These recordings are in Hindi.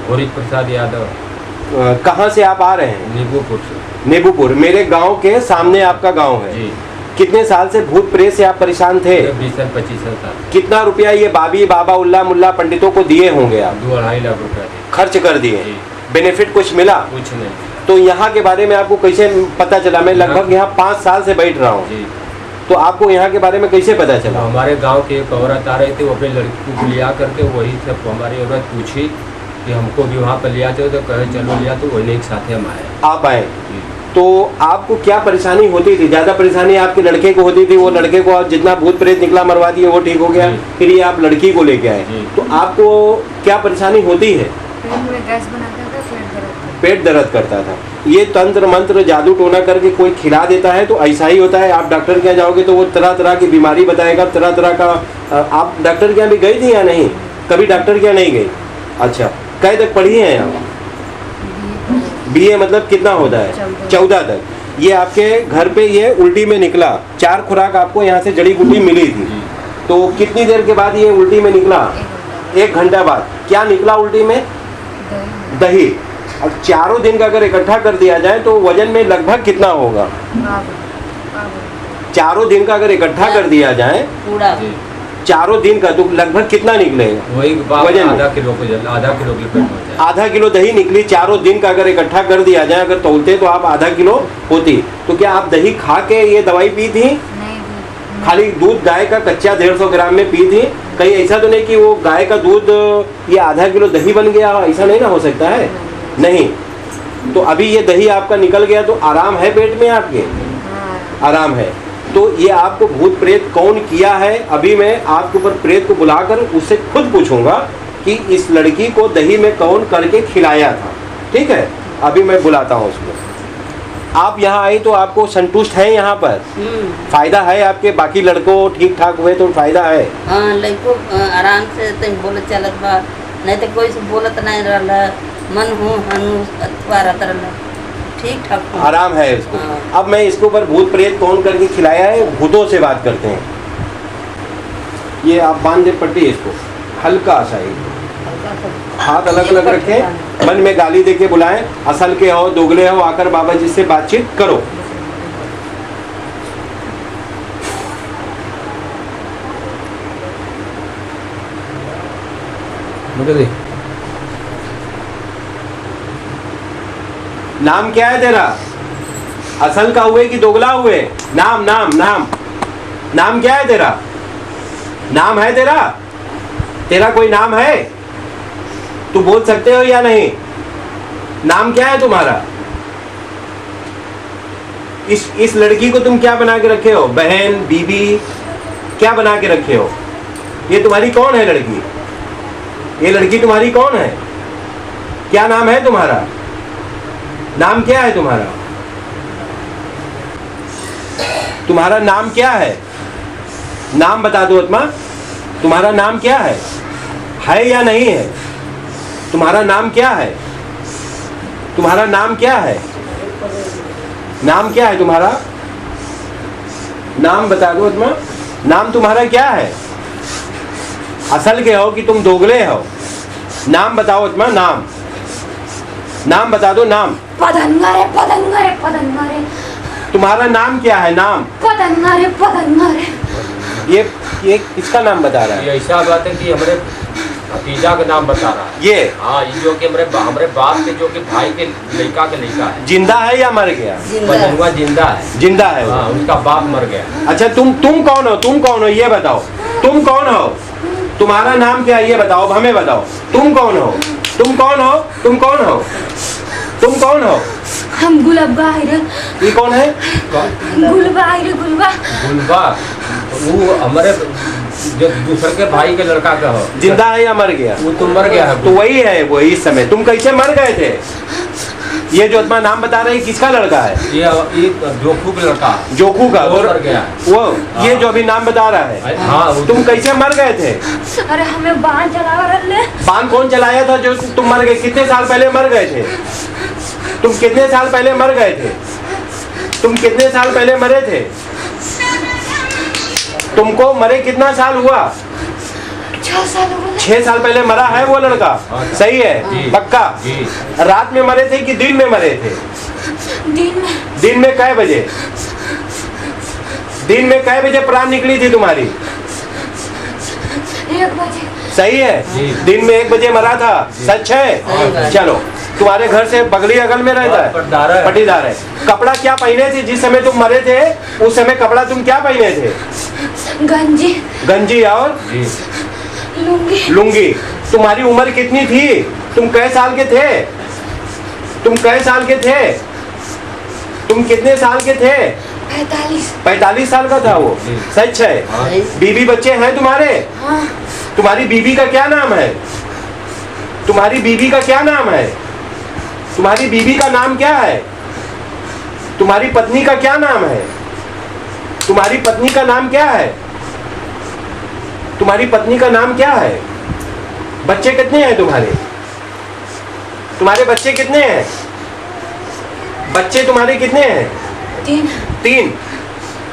हरि प्रसाद यादव। कहाँ से आप आ रहे हैं? नीबूपुर से। नीबूपुर, मेरे गांव के सामने आपका गांव है जी। कितने साल से भूत प्रेत से आप परेशान थे? 20 साल 25 साल। कितना रुपया ये बाबी बाबा उल्ला मुल्ला पंडितों को दिए होंगे आप? 2-2.5 लाख रुपया खर्च कर दिए। बेनिफिट कुछ मिला? कुछ नहीं। तो यहाँ के बारे में आपको कैसे पता चला? मैं लगभग यहाँ 5 साल से बैठ रहा हूँ, तो आपको यहाँ के बारे में कैसे पता चला? हमारे गांव की एक औरत आ रही थी, वो अपनी लड़की को लिया करके, वही से हमारी औरत पूछी कि हमको भी वहाँ पर लिया तो कहे चलो लिया, तो वही एक साथ हम आए। आप आए, तो आपको क्या परेशानी होती थी? ज़्यादा परेशानी आपके लड़के को होती थी, वो लड़के को आप जितना भूत प्रेत निकला मरवा दिए वो ठीक हो गया, फिर ये आप लड़की को लेके आए, तो आपको क्या परेशानी होती है? पेट दर्द करता था। ये तंत्र मंत्र जादू टोना करके कोई खिला देता है तो ऐसा ही होता है। आप डॉक्टर के यहाँ जाओगे तो वो तरह तरह की बीमारी बताएगा, तरह तरह का। आप डॉक्टर के यहाँ भी गई थी या नहीं? कभी डॉक्टर के यहाँ नहीं गई? अच्छा, कई तक पढ़ी है यहाँ? BA मतलब कितना होता है? 14 तक। ये आपके घर पे ये उल्टी में निकला, 4 खुराक आपको यहाँ से जड़ी बूटी मिली थी, तो कितनी देर के बाद ये उल्टी में निकला? 1 घंटा बाद। क्या निकला उल्टी में? दही। अब चारों दिन का अगर इकट्ठा कर दिया जाए तो वजन में लगभग कितना होगा? चारों दिन का अगर इकट्ठा कर दिया जाए चारों दिन का तो लगभग कितना निकलेगा? वही वजन आधा किलो के आधा किलो दही निकली। चारों दिन का अगर इकट्ठा कर दिया जाए, अगर तोलते तो आप आधा किलो होती। तो क्या आप दही खा के ये दवाई पी थी? खाली दूध गाय का कच्चा 150 ग्राम में पी थी? कहीं ऐसा तो नहीं कि वो गाय का दूध ये आधा किलो दही बन गया? ऐसा नहीं ना हो सकता है? नहीं। तो अभी ये दही आपका निकल गया तो आराम है पेट में आपके? आराम है। तो ये आपको भूत प्रेत कौन किया है? अभी मैं आपके ऊपर प्रेत को बुलाकर उससे खुद पूछूंगा कि इस लड़की को दही में कौन करके खिलाया था। ठीक है, अभी मैं बुलाता हूँ उसको। आप यहाँ आई तो आपको संतुष्ट है? यहाँ पर फायदा है आपके? बाकी लड़कों ठीक ठाक हुए तो फायदा है? हाँ, लड़को आराम से तुम बोलत चलत बा, नहीं तो कोई से बोलत नहीं रहला, मन हो हनु अथवा रहता रहला, ठीक ठाक आराम है इसको। अब मैं इसके ऊपर भूत प्रेत कौन करके खिलाया है, भूतों से बात करते हैं। ये आप बांध दे पट्टी इसको, हल्का सा ही हाथ अलग अलग रखें, मन में गाली देके बुलाएं, असल के हो दोगले हो, आकर बाबा जी से बातचीत करो। नाम क्या है तेरा? असल का हुए कि दोगला हुए? नाम नाम नाम नाम क्या है तेरा? नाम है तेरा? तेरा कोई नाम है? तू बोल सकते हो या नहीं? नाम क्या है तुम्हारा? इस लड़की को तुम क्या बना के रखे हो? बहन, बीबी, क्या बना के रखे हो? ये तुम्हारी कौन है लड़की? ये लड़की तुम्हारी कौन है? क्या नाम है तुम्हारा? नाम क्या है तुम्हारा? तुम्हारा नाम क्या है? नाम बता दो आत्मा, तुम्हारा नाम क्या है या नहीं है? तुम्हारा नाम क्या है? तुम्हारा नाम क्या है? नाम क्या है तुम्हारा? नाम बता दो आत्मा, नाम तुम्हारा क्या है? असल के हो कि तुम दोगले हो? नाम बताओ आत्मा, नाम नाम बता दो। नाम पदंगारे पदंगारे पदंगारे। तुम्हारा नाम क्या है? नाम पदंगारे पदंगारे। ये किसका नाम बता रहा है? ये ऐसा बात है कि हमारे भतीजा का नाम बता रहा है। ये हाँ, ये जो कि हमारे बाप के जो कि भाई के लड़का के लड़का है। जिंदा है या मर गया? बदनुआ जिंदा है। जिंदा है। हाँ, उसका बाप मर गया। अच्छा, तुम कौन हो? तुम कौन हो ये बताओ। तुम कौन हो? तुम्हारा नाम क्या है ये बताओ, हमें बताओ। तुम कौन हो? तुम कौन हो? तुम कौन हो? तुम कौन हो? हम गुलबा है। ये कौन है? गुलबा है। गुलबा गुलबा वो हमारे जो दूसरे के भाई के लड़का का हो। जिंदा है या मर गया? वो तो मर गया है। तो वही है वो। इस समय तुम कैसे मर गए थे? ये जो अपना नाम बता रहे किसका लड़का है? ये जोखू का लड़का। जोखू का? वो मर गया वो ये जो अभी नाम बता रहा है। हाँ, तुम कैसे मर गए थे? अरे हमें बांध चला रहे। बांध कौन चलाया था जो तुम मर गए? कितने साल पहले मर गए थे? तुम कितने साल पहले मर गए थे? तुम कितने साल पहले मरे थे? तुमको मरे कितना साल हुआ? 6 साल हो गए। 6 साल पहले मरा है वो लड़का? हाँ। सही है, जी। पक्का? जी। रात में मरे थे कि दिन में मरे थे? दिन में कै बजे? दिन में कै बजे प्राण निकली थी तुम्हारी? 1 बजे। सही है, जी। दिन में 1 बजे मरा था, सच है? सही बात। चलो, तुम्हारे घर से बगली अगल में रहता है? पटीदार है। पटीदार है। कपड़ा क्या पहने थे जिस समय तुम मरे थे? उस समय कपड़ा तुम क्या पहने थे? गंजी, गंजी और जी। लुंगी। लुंगी। तुम्हारी उम्र कितनी थी? तुम कै साल के थे? तुम कै साल के थे? तुम कितने साल के थे? 45। 45 साल का था वो? जी। सच है? हाँ। बीवी बच्चे हैं तुम्हारे? हाँ, तुम्हारी बीवी का क्या नाम है? तुम्हारी बीवी का क्या नाम है? तुम्हारी बीवी का नाम क्या है? तुम्हारी पत्नी का क्या नाम है? तुम्हारी पत्नी का नाम क्या है? तुम्हारी पत्नी का नाम क्या है? बच्चे कितने हैं तुम्हारे? तुम्हारे बच्चे कितने हैं? बच्चे तुम्हारे कितने हैं? 3।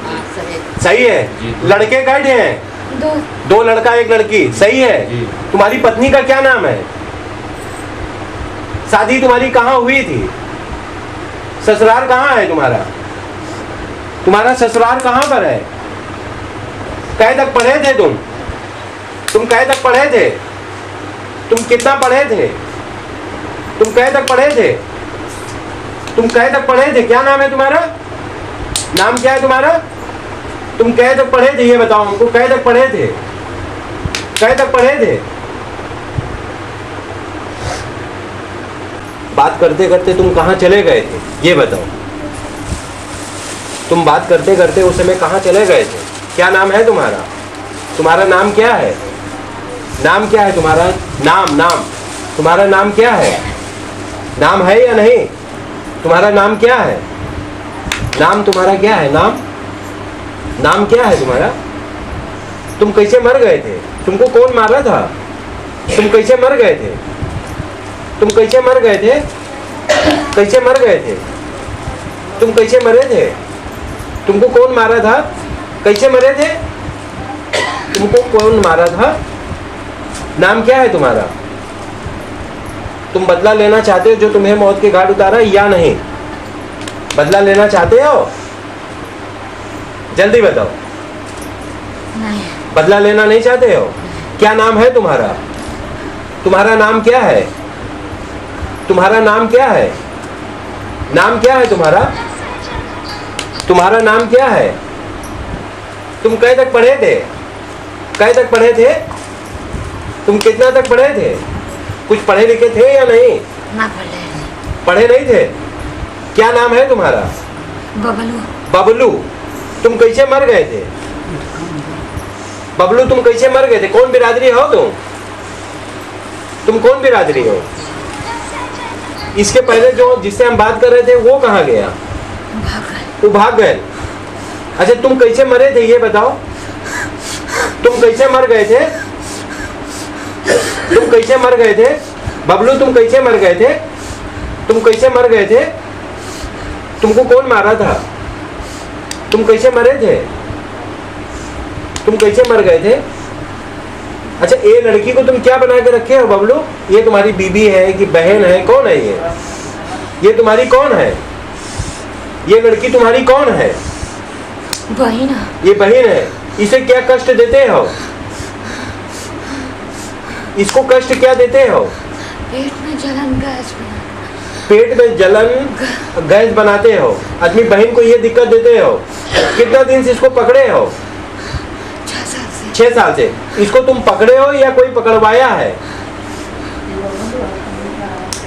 हाँ, सही। सही है। जी। लड़के कैसे हैं? 2। 2 लड़का 1 लड़की। सही है। जी। तुम्हारी पत्नी का क्या नाम है? शादी तुम्हारी कहाँ हुई थी? ससुराल कहाँ है तुम्हारा? तुम्हारा ससुराल कहाँ पर है? कै तक पढ़े थे तुम? तुम कै तक पढ़े थे? तुम कितना पढ़े थे? तुम कै तक पढ़े थे? तुम कै तक पढ़े थे? क्या नाम है तुम्हारा? नाम क्या है तुम्हारा? तुम कै तक पढ़े थे ये बताओ हमको। कै तक पढ़े थे? कै तक पढ़े थे? बात करते करते तुम कहाँ चले गए थे ये बताओ। तुम बात करते करते उस समय कहाँ चले गए थे? क्या नाम है तुम्हारा? तुम्हारा नाम क्या है? नाम क्या है तुम्हारा? नाम तुम्हारा नाम क्या है? नाम है या नहीं? तुम्हारा नाम क्या है? नाम तुम्हारा क्या है? नाम क्या है तुम्हारा? तुम कैसे मर गए थे? तुमको कौन मारा था? तुम कैसे मर गए थे? तुम कैसे मर गए थे? कैसे मर गए थे? तुम कैसे मरे थे? तुमको कौन मारा था? कैसे मरे थे? तुमको कौन मारा था? नाम क्या है तुम्हारा? तुम बदला लेना चाहते हो जो तुम्हें मौत के घाट उतारा या नहीं? बदला लेना चाहते हो? जल्दी बताओ। नहीं। बदला लेना नहीं चाहते हो? क्या नाम है तुम्हारा? तुम्हारा नाम क्या है? तुम्हारा नाम क्या है? नाम क्या है तुम्हारा? तुम्हारा नाम क्या है? तुम कै तक पढ़े थे? कै तक पढ़े थे? तुम कितना तक पढ़े थे? कुछ पढ़े लिखे थे या नहीं? ना पढ़े। पढ़े नहीं थे? क्या नाम है तुम्हारा? बबलू। बबलू। तुम कैसे मर गए थे? बबलू तुम कैसे मर गए थे? कौन बिरादरी हो तुम? तुम कौन बिरादरी हो? इसके पहले जो जिससे हम बात कर रहे थे वो कहाँ गया? वो भाग गए। अच्छा तुम कैसे मरे थे ये बताओ। तुम कैसे मर गए थे? तुम कैसे मर गए थे? बबलू तुम कैसे मर गए थे? तुम कैसे मर गए थे? तुमको कौन मारा था? तुम कैसे मरे थे? तुम कैसे मर गए थे? अच्छा ये लड़की को तुम क्या बना के रखे हो बबलू? ये तुम्हारी बीबी है कि बहन है? कौन है ये? ये तुम्हारी कौन है? ये लड़की तुम्हारी कौन है? बहन। ये बहन है। इसे क्या कष्ट देते हो? इसको कष्ट क्या देते हो? पेट में जलन गैस बना। पेट में जलन गैस बनाते हो। अपनी बहन को ये दिक्कत देते हो। कितना दिन से इसको पकड़े हो? 6 साल से। 6 साल से। इसको तुम पकड़े हो या कोई पकड़वाया है?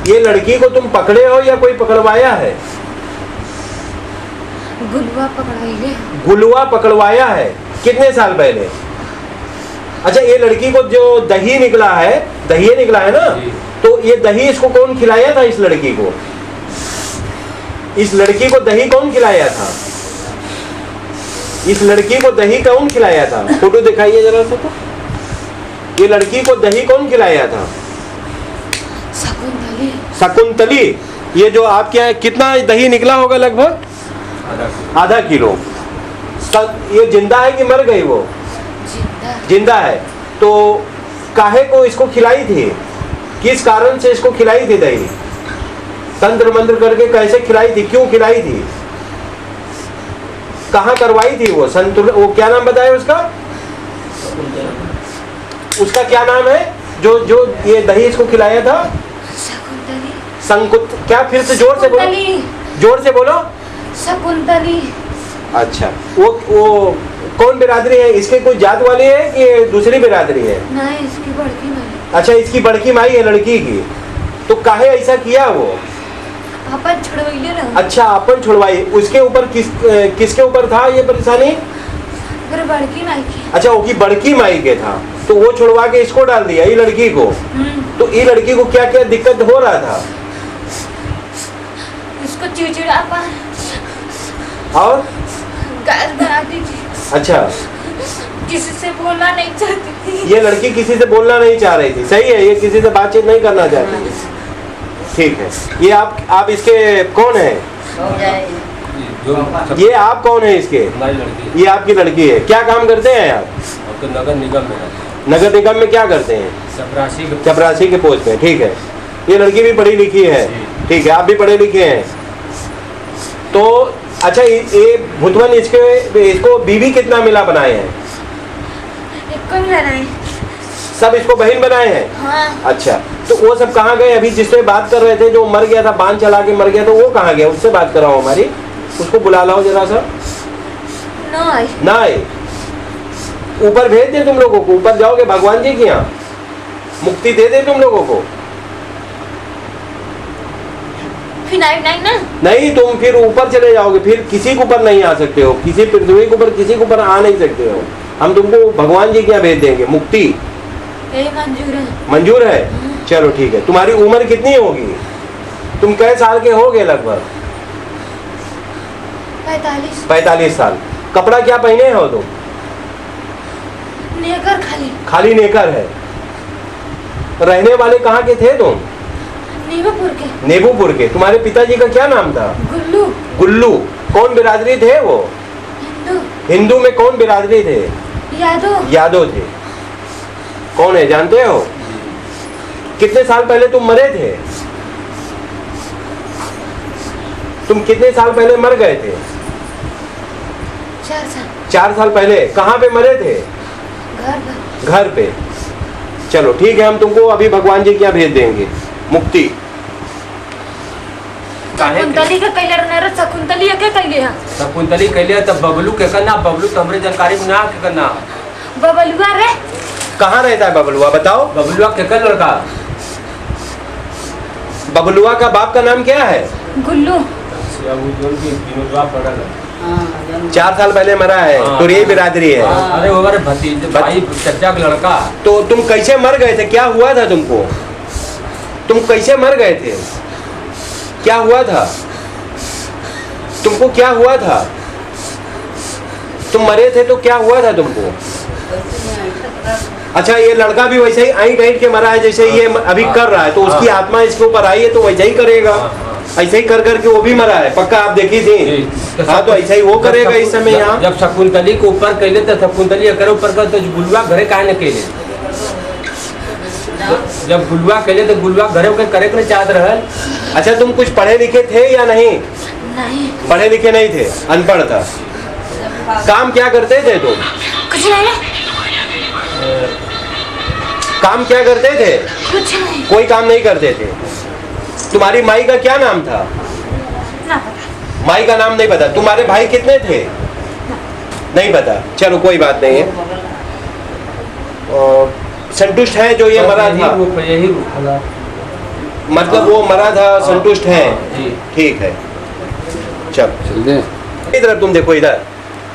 ये लड़की को तुम पकड़े हो या कोई पकड़वाया है? गुलवा पकड़ाइले। गुलवा पकड़वाया है। कितने साल पहले? अच्छा ये लड़की को जो दही निकला है, दही निकला है ना, जी। तो ये दही इसको कौन खिलाया था? इस लड़की को, इस लड़की को दही कौन खिलाया था? इस लड़की को दही कौन खिलाया था? फोटो दिखाइए जरा सा। तो ये लड़की को दही कौन खिलाया था? शकुंतली। शकुंतली। ये जो आपके यहाँ कितना दही निकला होगा? लगभग आधा किलो। ये जिंदा है कि मर गई? वो जिंदा। जिंदा है। तो काहे को इसको खिलाई थी? किस कारण से इसको खिलाई थी दही? तंत्र मंत्र करके कैसे खिलाई थी? क्यों खिलाई थी? कहाँ करवाई थी वो? संतुलन, वो क्या नाम बताया उसका? उसका क्या नाम है जो जो ये दही इसको खिलाया था? शकुंतली। संकुत, क्या? फिर से जोर से बोलो, जोर से बोलो। शकुंतली। अच्छा, वो कौन बिरादरी है? इसके कोई जात वाली है कि दूसरी बिरादरी है? नहीं, इसकी बड़की माई। अच्छा, इसकी बड़की माई है लड़की की। तो काहे ऐसा किया वो? अपन छुड़वैले रहो। अच्छा, अपन छुड़वाई। उसके ऊपर किसके ऊपर था ये परेशानी? फिर बड़की माई की। अच्छा, वो की बड़की माई के था, तो वो छुड़वा के इसको डाल दिया, ये लड़की को। तो ये लड़की को क्या क्या दिक्कत हो रहा था? इसको चिड़चिड़ापन और गैस बनाती थी। अच्छा, किसी से बोलना नहीं चाहती थी। ये लड़की किसी से बोलना नहीं चाह रही थी। सही है, ये किसी से बातचीत नहीं करना चाहती थी। ठीक है। ये आप इसके कौन है? ये आप कौन है इसके? लड़की। ये आपकी लड़की है। क्या काम करते हैं आप? तो नगर निगम में नगर निगम में क्या करते हैं? चपरासी के पोस्ट पे। ठीक है। ये लड़की भी पढ़ी लिखी है। ठीक है, आप भी पढ़े लिखे हैं। तो अच्छा, ये भुतवन इसको बीवी कितना मिला बनाए हैं? एक को मिला नहीं। सब इसको बहन बनाए हैं? हाँ। अच्छा, तो वो सब कहाँ गए? अभी जिससे बात कर रहे थे जो मर गया था, बांध चला के मर गया, तो वो कहाँ गया? उससे बात कराओ हमारी। उसको बुला लाओ जरा सा। नहीं। ना आए, ऊपर भेज दे तुम लोगों को। ऊपर जाओगे भगवान जी के यहाँ, मुक्ति दे दे तुम लोगों को। फिर नहीं ना। नहीं, तुम फिर ऊपर चले जाओगे, फिर किसी के ऊपर नहीं आ सकते हो, किसी पृथ्वी के ऊपर किसी के ऊपर आ नहीं सकते हो। हम तुमको भगवान जी के यहाँ भेज देंगे। मुक्ति यही मंजूर है। मंजूर है? चलो ठीक है। तुम्हारी उम्र कितनी होगी? तुम कै साल के होगे? लगभग 45। 45 साल। कपड़ा क्या पहने हो तुम? नेकर खाली। खाली नेकर है। रहने वाले कहाँ के थे तुम? नीबूपुर के। नेबूपुर के। तुम्हारे पिताजी का क्या नाम था? गुल्लू। गुल्लू। कौन बिरादरी थे वो? हिंदू। हिंदू में कौन बिरादरी थे? यादव। यादव थे। कौन है जानते हो? कितने साल पहले तुम मरे थे? तुम कितने साल पहले मर गए थे? 4 साल। 4 साल पहले। कहाँ पे मरे थे? घर पर। घर पे। चलो ठीक है, हम तुमको अभी भगवान जी के यहाँ भेज देंगे। मुक्ति। शकुंतली का कैले रहना, शकुंतली के कैले है। शकुंतली कैले तब बबलू के करना। बबलू तो हमरे जानकारी में ना के करना। बबलुआ रे। कहाँ रहता है बबलुआ? बताओ। बबलुआ के कर लड़का। बबलुआ का बाप का नाम क्या है? गुल्लू। 4 साल पहले मरा है। तो ये बिरादरी है। अरे वो हमारे भतीजे भाई चचा का लड़का। तो तुम कैसे मर गए थे? क्या हुआ था तुमको? तुम कैसे मर गए थे? क्या हुआ था तुमको? क्या हुआ था? तुम मरे थे तो क्या हुआ था तुमको? अच्छा, ये लड़का भी वैसे ही ऐंठ ऐंठ के मरा है जैसे ये अभी कर रहा है। तो उसकी आत्मा इसके ऊपर आई है तो वैसे ही करेगा। ऐसे ही कर करके वो भी मरा है। पक्का आप देखी थी? हाँ, तो ऐसा ही वो करेगा इस समय यहाँ। जब शकुंतली के ऊपर कैले तो शकुंतली अगर ऊपर कर तो गुलुआ घरे काहे न कैले? जब गुलुआ कैले तो गुलुआ घरे के करे के चाहत रहल। अच्छा, तुम कुछ पढ़े लिखे थे या नहीं? नहीं। पढ़े लिखे नहीं थे, अनपढ़ था। काम क्या करते थे तुम? कुछ नहीं। काम क्या करते थे? कुछ नहीं। कोई काम नहीं करते थे। तुम्हारी माई का क्या नाम था? ना पता। माई का नाम नहीं पता। तुम्हारे भाई कितने थे? नहीं पता। चलो कोई बात नहीं है। संतुष्ट है जो ये मरा था? यही मतलब वो मरा था, संतुष्ट है? जी। ठीक है। चल इधर तुम देखो इधर।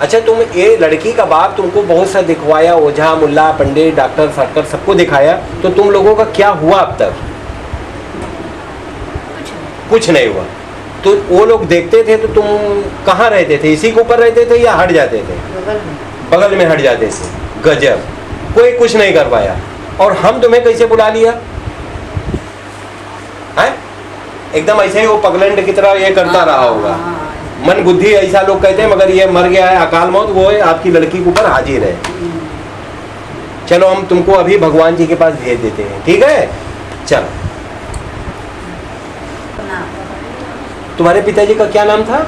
अच्छा, तुम ये लड़की का बाप तुमको बहुत सा दिखवाया, ओझा मुल्ला पंडित डॉक्टर फटकर सबको दिखाया, तो तुम लोगों का क्या हुआ अब तक? कुछ नहीं हुआ। तो वो लोग देखते थे तो तुम कहाँ रहते थे? इसी के ऊपर रहते थे या हट जाते थे? बगल में हट जाते थे। गजब, कोई कुछ नहीं कर पाया। और हम तुम्हें कैसे बुला लिया है? एकदम ऐसे ही वो पगलैंड की तरह ये करता रहा होगा। मन बुद्धि ऐसा लोग कहते हैं, मगर ये मर गया है अकाल मौत, वो है आपकी लड़की के ऊपर हाजिर है। चलो हम तुमको अभी भगवान जी के पास भेज देते हैं, ठीक है? चलो। तुम्हारे पिताजी का क्या नाम था?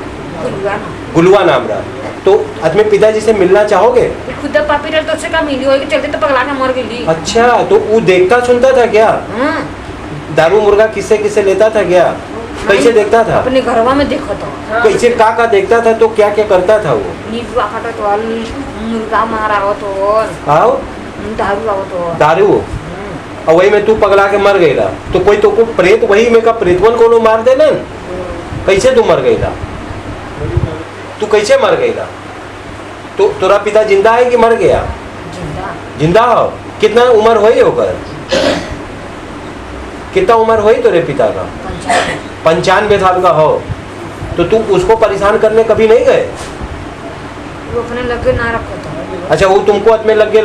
गुलुआ नाम रहा। तो अपने पिताजी से मिलना चाहोगे? खुद पापी रह तो से का मिली होगी, चलते तो पगला के मर गई। अच्छा, तो वो देखता सुनता था क्या? दारू मुर्गा किससे किससे लेता था क्या? कैसे देखता था? अपने घरवा में देखो तो कैसे का देखता था? तो क्या क्या करता था वो? नीबुआ काटो तो मुर्गा मारा हो तो आओ दारू आओ तो दारू, और वही में तू पगला के मर गई। तो कोई तो को प्रेत वही में का प्रेतवन को मार देना। कैसे तू मर गई? तू कैसे मर गई? तो तोरा पिता जिंदा है कि मर गया? जिंदा। जिंदा हो? कितना उम्र हुई होकर? कितना उम्र हुई तेरे पिता का? 95 साल का हो। तो तू उसको परेशान करने कभी नहीं गए? वो अपने लगे ना रखो तो। अच्छा, वो तुमको अपने लगे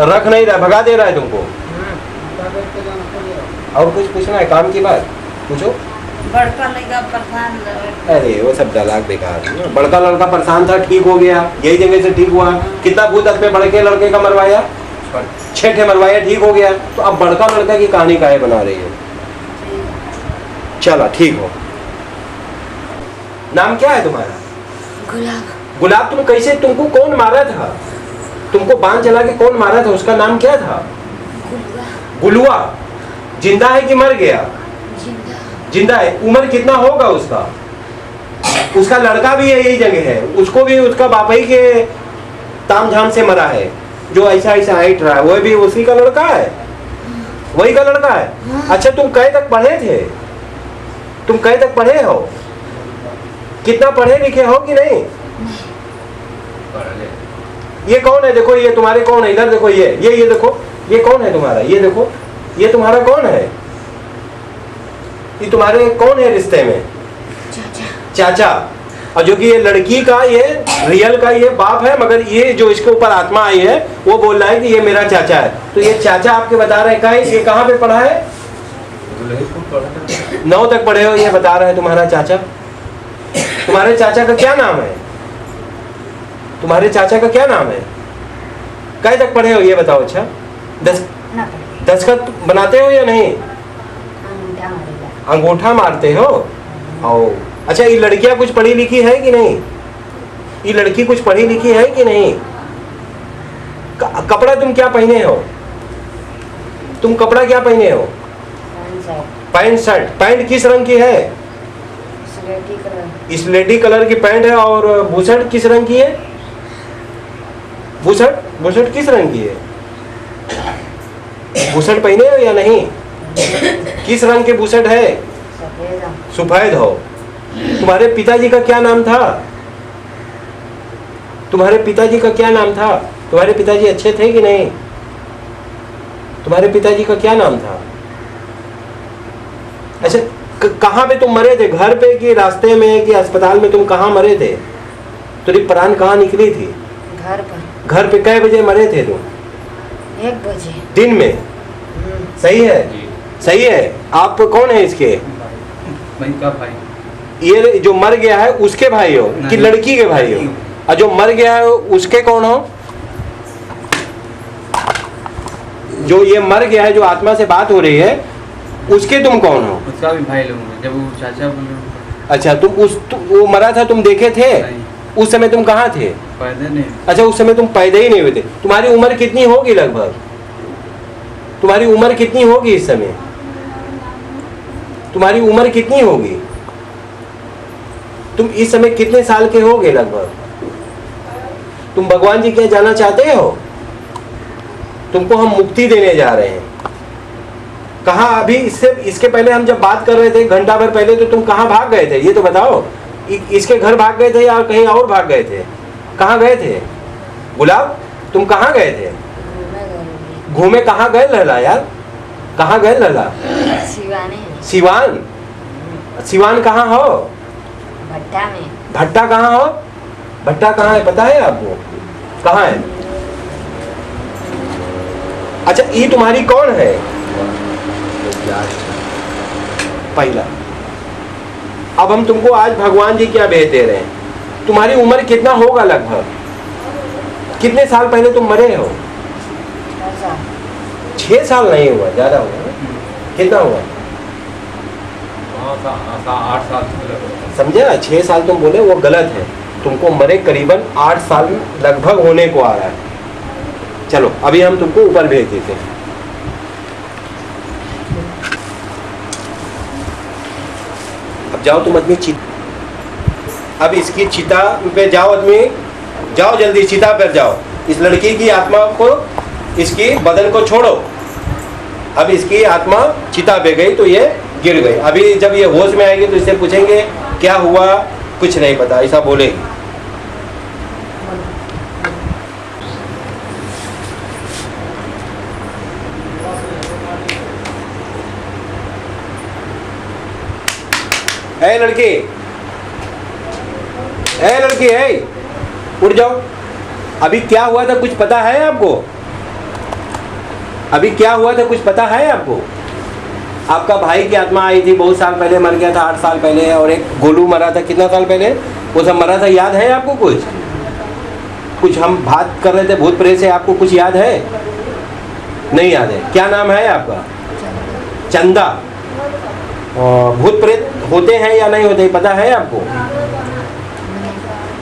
रख नहीं रहा, भगा दे रहा है तुमको। और कुछ पूछना है? काम की बात पूछो। बड़का लड़का परेशान अरे वो सब डायलॉग बेकार है। बड़का लड़का परेशान था, ठीक हो गया, यही जगह से ठीक हुआ। कितना भूत पे बड़के लड़के का मरवाया? 6 ठे मरवाया, ठीक हो गया। तो अब बड़का लड़का की कहानी काहे बना रही हो? चलो ठीक हो। नाम क्या है तुम्हारा? गुलाब। गुलाब, तुम कैसे, तुमको कौन मारा था? तुमको बांध चला के कौन मारा था? उसका नाम क्या था? गुलुआ। जिंदा है कि मर गया? जिंदा है। उम्र कितना होगा उसका? उसका लड़का भी यही जगह है, उसको भी उसका बाप ही के ताम झाम से मरा है। जो ऐसा ऐसा हाइट रहा है वो भी उसी का लड़का है, वही का लड़का है। अच्छा, तुम कहीं तक पढ़े थे? तुम कहीं तक पढ़े हो? कितना पढ़े लिखे हो कि नहीं? ये कौन है? देखो ये तुम्हारे कौन है? इधर देखो, ये देखो, ये कौन है तुम्हारा? ये देखो, ये तुम्हारा कौन है? ये तुम्हारे कौन है रिश्ते में? चाचा। और जो कि ये लड़की का, ये रियल का ये बाप है, मगर ये जो इसके ऊपर आत्मा आई है वो बोल रहा है कि ये मेरा चाचा है। तो ये चाचा आपके बता रहे हैं ये कहाँ पे पढ़ा है? 9 तक पढ़े हो, ये बता रहा है तुम्हारा चाचा। तुम्हारे चाचा का क्या नाम है? तुम्हारे चाचा का क्या नाम है? कहीं तक पढ़े हो ये बताओ। अच्छा, दस्तखत बनाते हो या नहीं? अंगूठा मारते हो? ओ, अच्छा, ये लड़कियां कुछ पढ़ी लिखी है कि नहीं? ये लड़की कुछ पढ़ी लिखी है कि नहीं? कपड़ा तुम क्या पहने हो? तुम कपड़ा क्या पहने हो? Pant shirt. पैंट किस रंग की है? स्लेटी कलर की पैंट है। और बुशर्ट किस रंग की है? बुशर्ट किस रंग की है? बुशर्ट पहने हो या नहीं? किस रंग के बुशर्ट है? सफेद हो। तुम्हारे पिताजी का क्या नाम था? तुम्हारे पिताजी का क्या नाम था? तुम्हारे पिताजी अच्छे थे कि नहीं? तुम्हारे पिताजी का क्या नाम था? अच्छा, कहाँ पे तुम मरे थे? घर पे कि रास्ते में कि अस्पताल में? तुम कहाँ मरे थे? तेरी प्राण कहाँ निकली थी? घर पर। घर पे कै बजे मरे थे तुम? 1 बजे दिन में। सही है, सही है। आप कौन है इसके? का भाई। ये जो मर गया है उसके भाई हो कि लड़की के भाई हो? और जो मर गया है उसके कौन हो? जो ये मर गया है, जो आत्मा से बात हो रही है, उसके तुम कौन हो? उसका भी भाई लोग। जब वो चाचा बोले। अच्छा, वो मरा था, तुम देखे थे? उस समय तुम कहाँ थे? पैदा नहीं। अच्छा, उस समय तुम पैदा ही नहीं हुए थे। तुम्हारी उम्र कितनी होगी लगभग? तुम्हारी उम्र कितनी होगी इस समय? तुम्हारी उम्र कितनी होगी? तुम इस समय कितने साल के होगे लगभग? तुम भगवान जी क्या जाना चाहते हो? तुमको हम मुक्ति देने जा रहे हैं। कहाँ अभी इसके पहले हम जब बात कर रहे थे घंटा भर पहले, तो तुम कहाँ भाग गए थे ये तो बताओ। इसके घर भाग गए थे या कहीं और भाग गए थे? कहाँ गए थे? गुलाब, तुम कहाँ गए थे? घूमे। कहाँ गए लहला यार? कहाँ गए लहला? सिवान। सिवान कहाँ हो? भट्टा में। भट्टा कहाँ हो? भट्टा कहाँ है पता है आपको? कहाँ है? अच्छा, ये तुम्हारी कौन है? पहला। अब हम तुमको आज भगवान जी क्या भेज दे रहे हैं। तुम्हारी उम्र कितना होगा लगभग? कितने साल पहले तुम मरे हो? 6 साल। 6 साल नहीं हुआ, ज़्यादा हुआ, कितना हुआ? हाँ 8 साल से लग रहा है। समझे? 6 साल तुम बोले वो गलत है, तुमको मरे करीबन 8 साल लगभग होने को आ रहा है। चलो अभी हम तुमको ऊपर भेज देते हैं। अब जाओ तुम आदमी अब इसकी चिता पे जाओ, आदमी जाओ जल्दी चिता पर जाओ। इस लड़की की आत्मा को, इसकी बदन को छोड़ो। अब इसकी आत्मा चिता पे गई तो ये गिर गई। अभी जब ये होश में आएगी तो इससे पूछेंगे क्या हुआ, कुछ नहीं पता, ऐसा बोलेगी। ए लड़की, ए लड़की, ए उठ जाओ। अभी क्या हुआ था कुछ पता है आपको? अभी क्या हुआ था कुछ पता है आपको? आपका भाई की आत्मा आई थी, बहुत साल पहले मर गया था, 8 साल पहले, और एक गोलू मरा था कितना साल पहले, वो सब मरा था, याद है आपको कुछ? कुछ हम बात कर रहे थे भूत प्रेत से, आपको कुछ याद है? नहीं याद है। क्या नाम है आपका? चंदा। भूत प्रेत होते हैं या नहीं होते पता है आपको?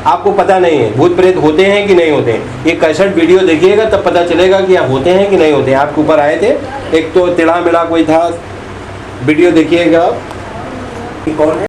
आपको पता नहीं है भूत प्रेत होते हैं कि नहीं होते हैं? ये कैसेट वीडियो देखिएगा तब पता चलेगा कि आप होते हैं कि नहीं होते हैं। आपके ऊपर आए थे, एक तो टेढ़ा मेढ़ा कोई था, वीडियो देखिएगा। कौन है?